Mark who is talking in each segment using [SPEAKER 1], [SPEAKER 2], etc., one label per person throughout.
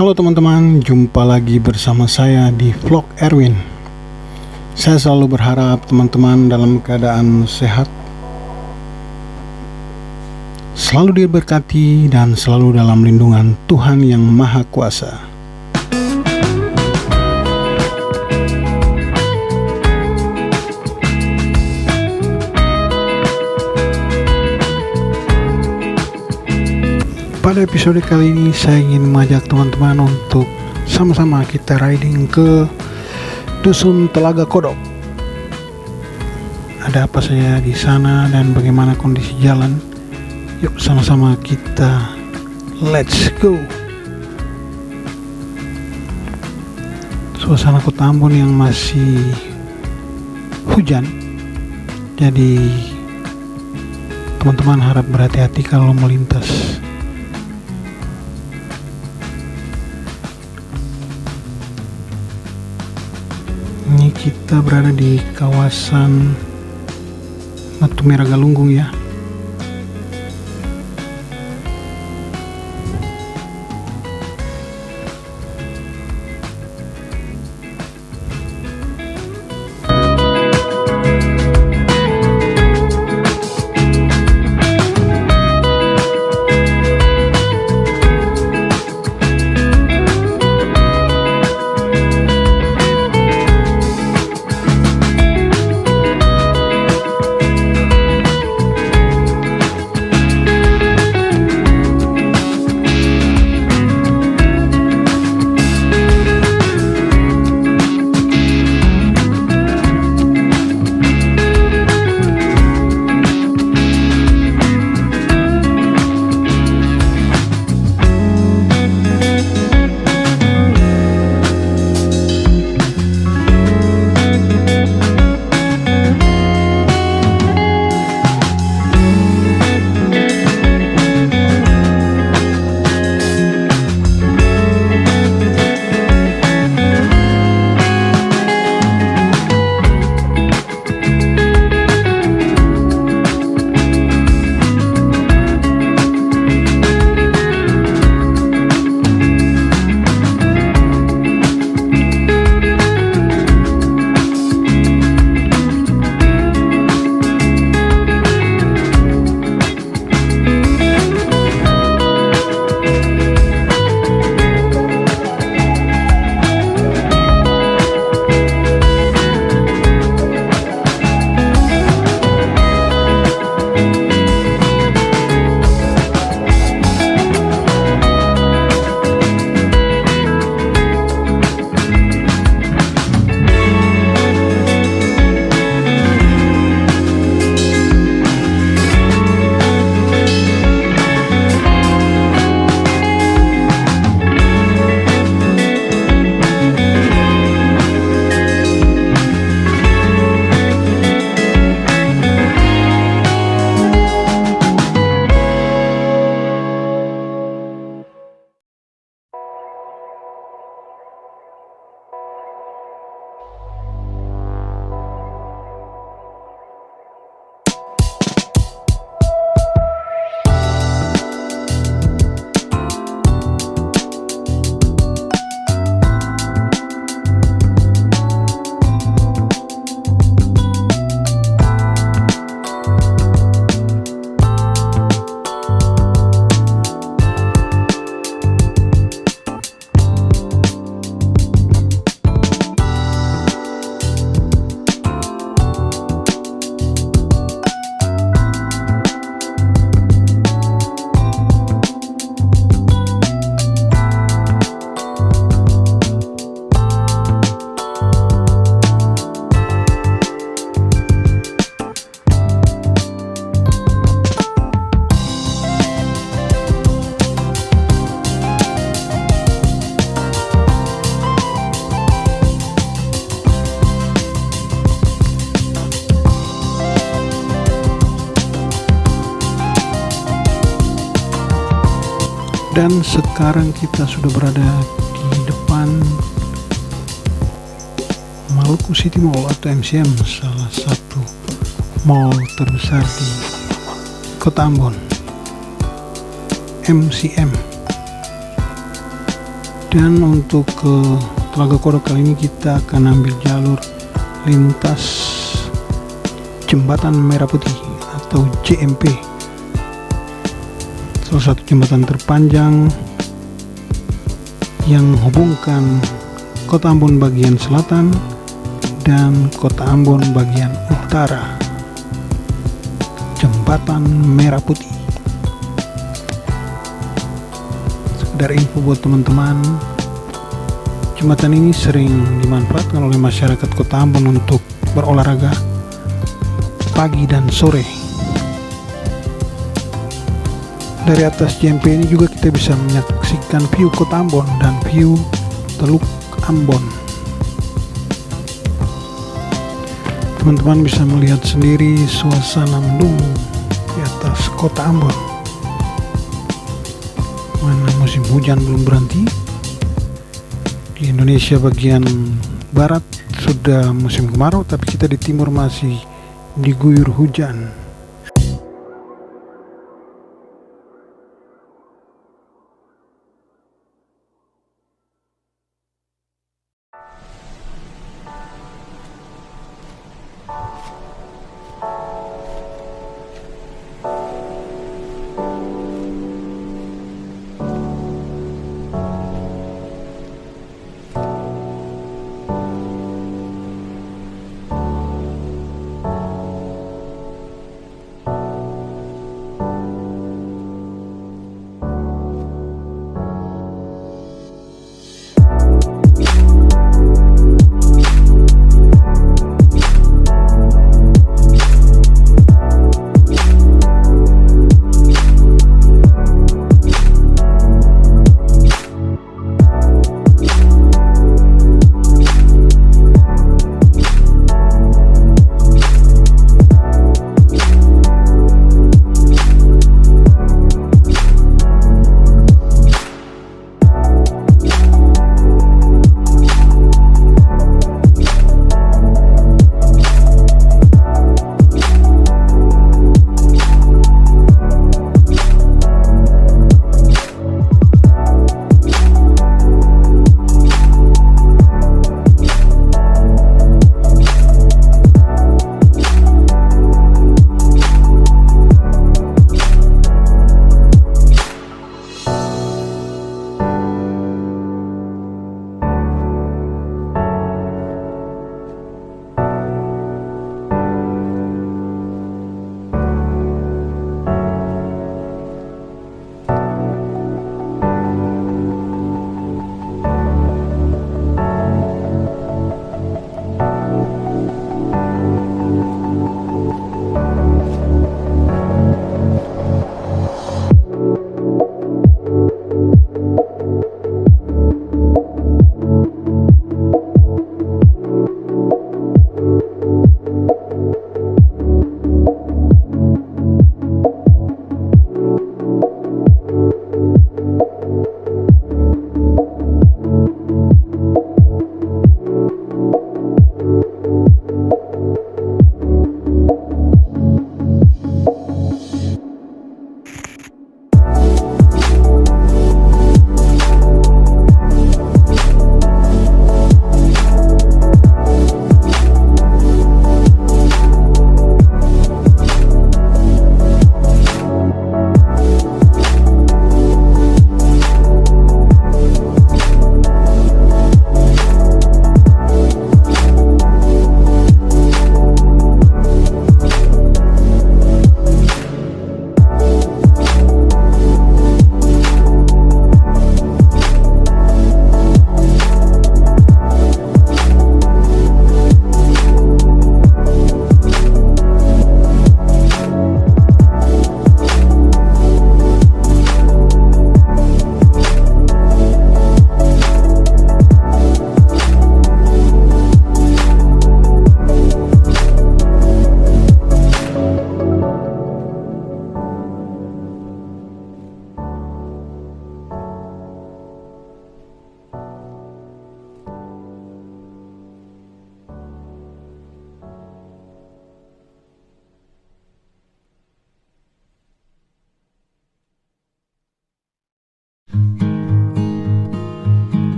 [SPEAKER 1] Halo teman-teman, jumpa lagi bersama saya di vlog Erwin. Saya selalu berharap teman-teman dalam keadaan sehat, selalu diberkati dan selalu dalam lindungan Tuhan yang Maha Kuasa. Pada episode kali ini saya ingin mengajak teman-teman untuk sama-sama kita riding ke dusun Telaga Kodok. Ada apa saja di sana dan bagaimana kondisi jalan? Yuk sama-sama kita let's go. Suasana kota Ambon yang masih hujan, jadi teman-teman harap berhati-hati kalau melintas. Ini kita berada di kawasan Matumera Galunggung ya. Dan sekarang kita sudah berada di depan Maluku City Mall atau MCM, salah satu mall terbesar di Kota Ambon. MCM. Dan untuk ke Telaga Kodok kali ini kita akan ambil jalur lintas Jembatan Merah Putih atau JMP, salah satu jembatan terpanjang yang menghubungkan Kota Ambon bagian selatan dan Kota Ambon bagian utara. Jembatan Merah Putih. Sekedar info buat teman-teman, jembatan ini sering dimanfaatkan oleh masyarakat Kota Ambon untuk berolahraga pagi dan sore. Dari atas JMP ini juga kita bisa menyaksikan view Kota Ambon dan view Teluk Ambon. Teman-teman bisa melihat sendiri suasana mendung di atas Kota Ambon. Mana musim hujan belum berhenti. Di Indonesia bagian barat sudah musim kemarau, tapi kita di timur masih diguyur hujan.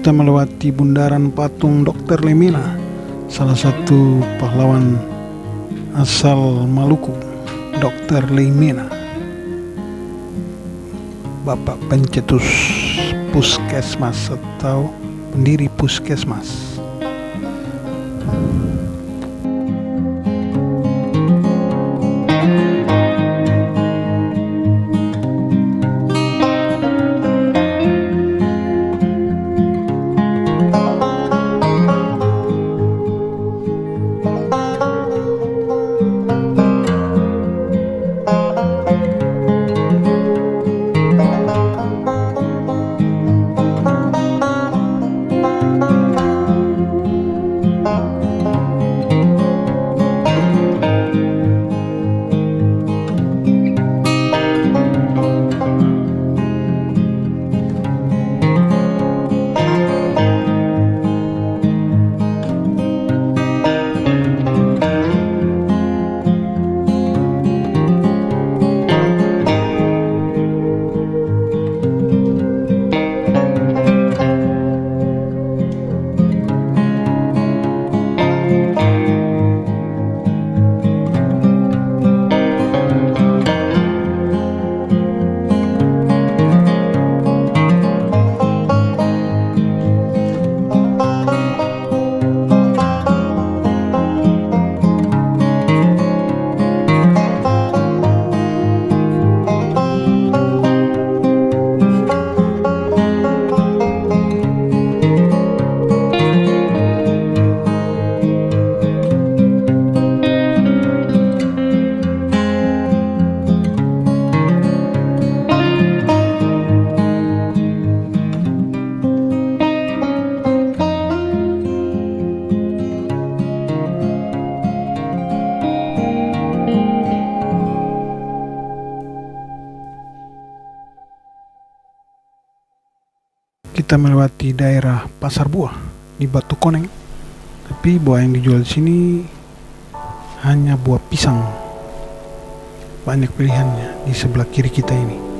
[SPEAKER 1] kita melewati bundaran patung Dr. Lemena, salah satu pahlawan asal Maluku, Dr. Lemena, bapak pencetus puskesmas atau pendiri puskesmas. Kita melewati daerah pasar buah di Batu Koneng, tapi buah yang dijual di sini hanya buah pisang. Banyak pilihannya di sebelah kiri kita ini.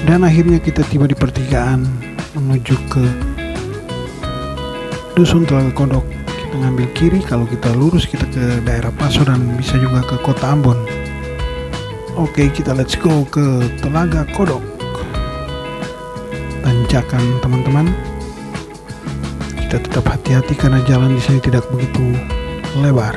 [SPEAKER 1] Dan akhirnya kita tiba di pertigaan menuju ke Dusun Telaga Kodok. Kita ngambil kiri, kalau kita lurus kita ke daerah Paso dan bisa juga ke kota Ambon. Oke, kita let's go ke Telaga Kodok. Tanjakan teman-teman. Kita tetap hati-hati karena jalan di sini tidak begitu lebar.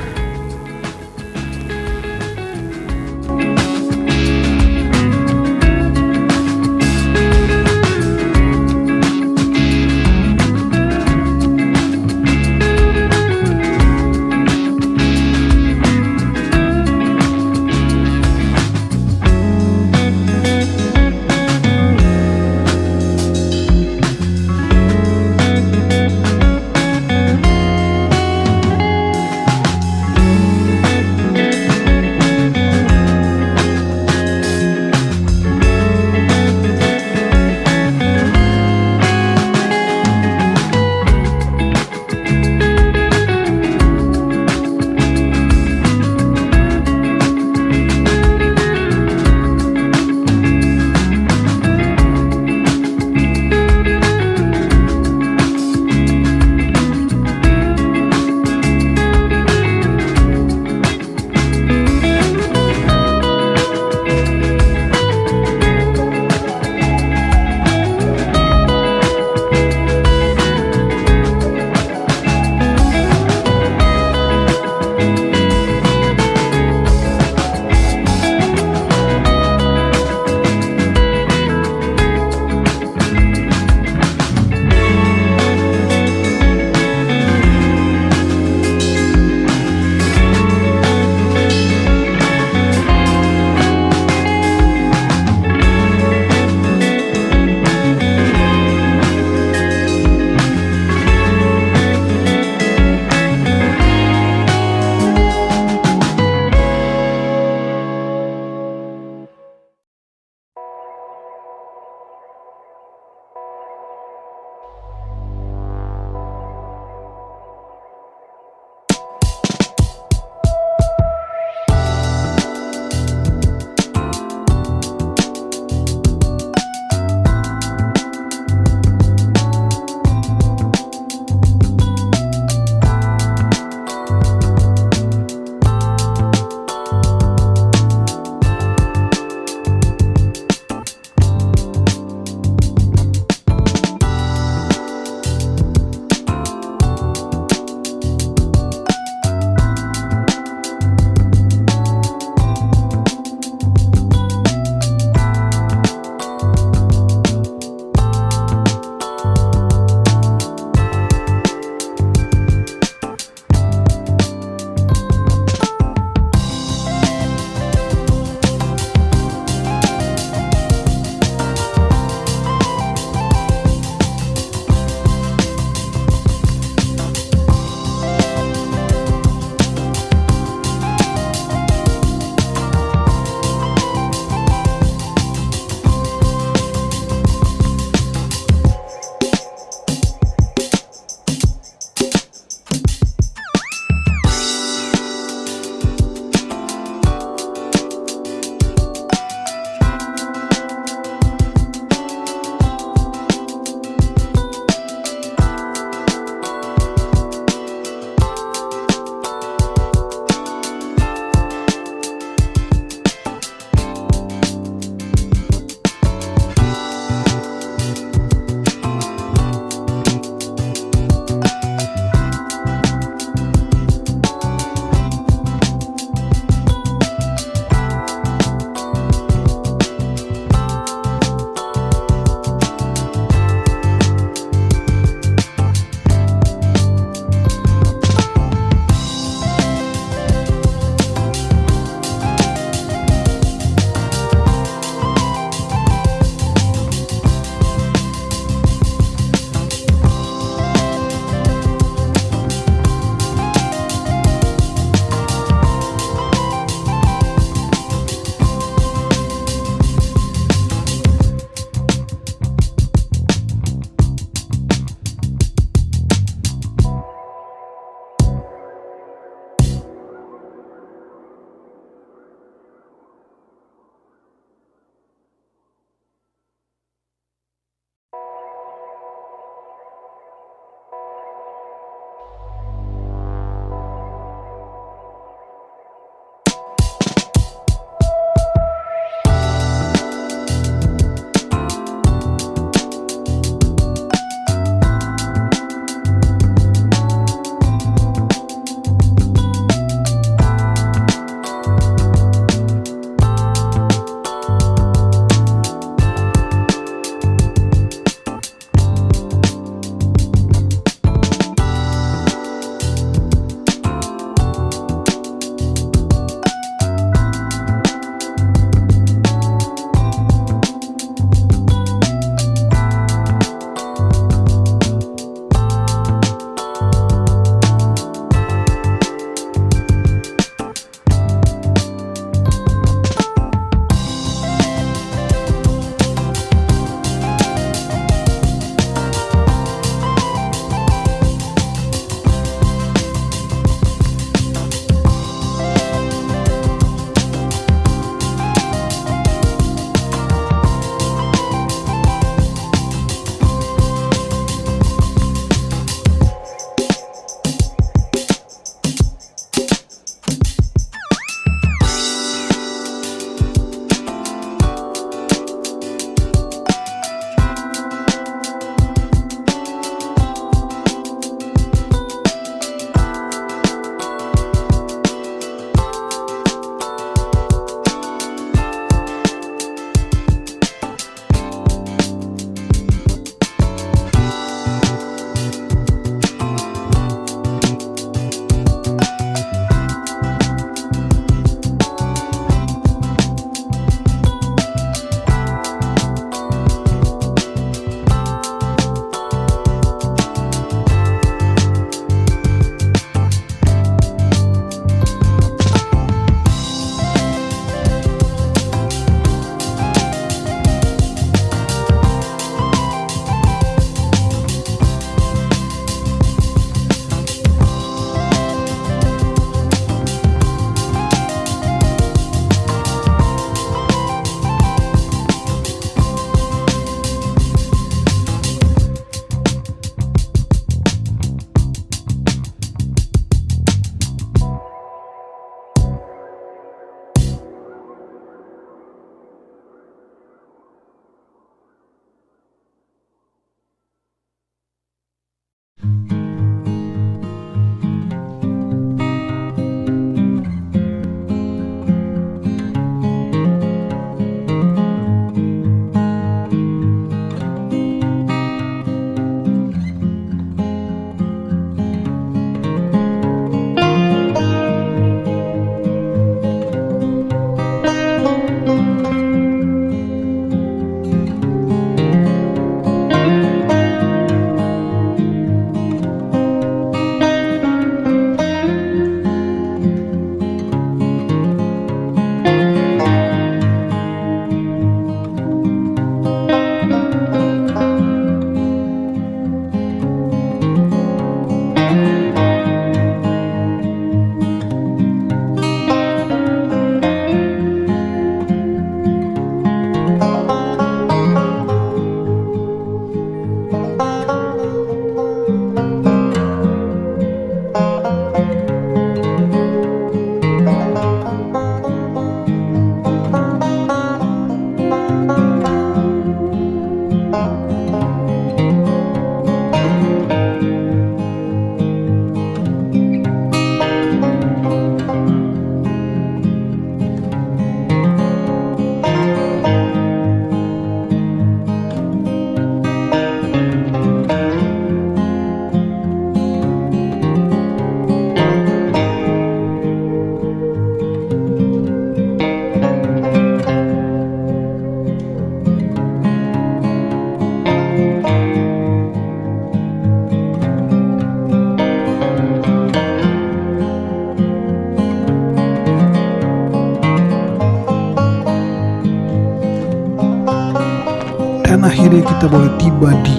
[SPEAKER 1] Dan akhirnya kita boleh tiba di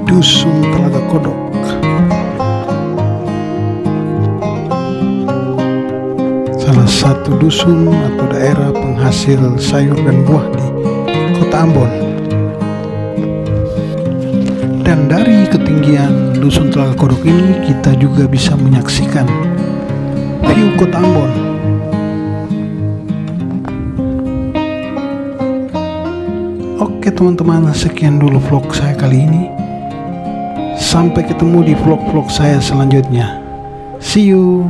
[SPEAKER 1] Dusun Telaga Kodok. Salah satu dusun atau daerah penghasil sayur dan buah di Kota Ambon. Dan dari ketinggian Dusun Telaga Kodok ini kita juga bisa menyaksikan view Kota Ambon. Oke teman-teman, sekian dulu vlog saya kali ini. Sampai ketemu di vlog-vlog saya selanjutnya. See you.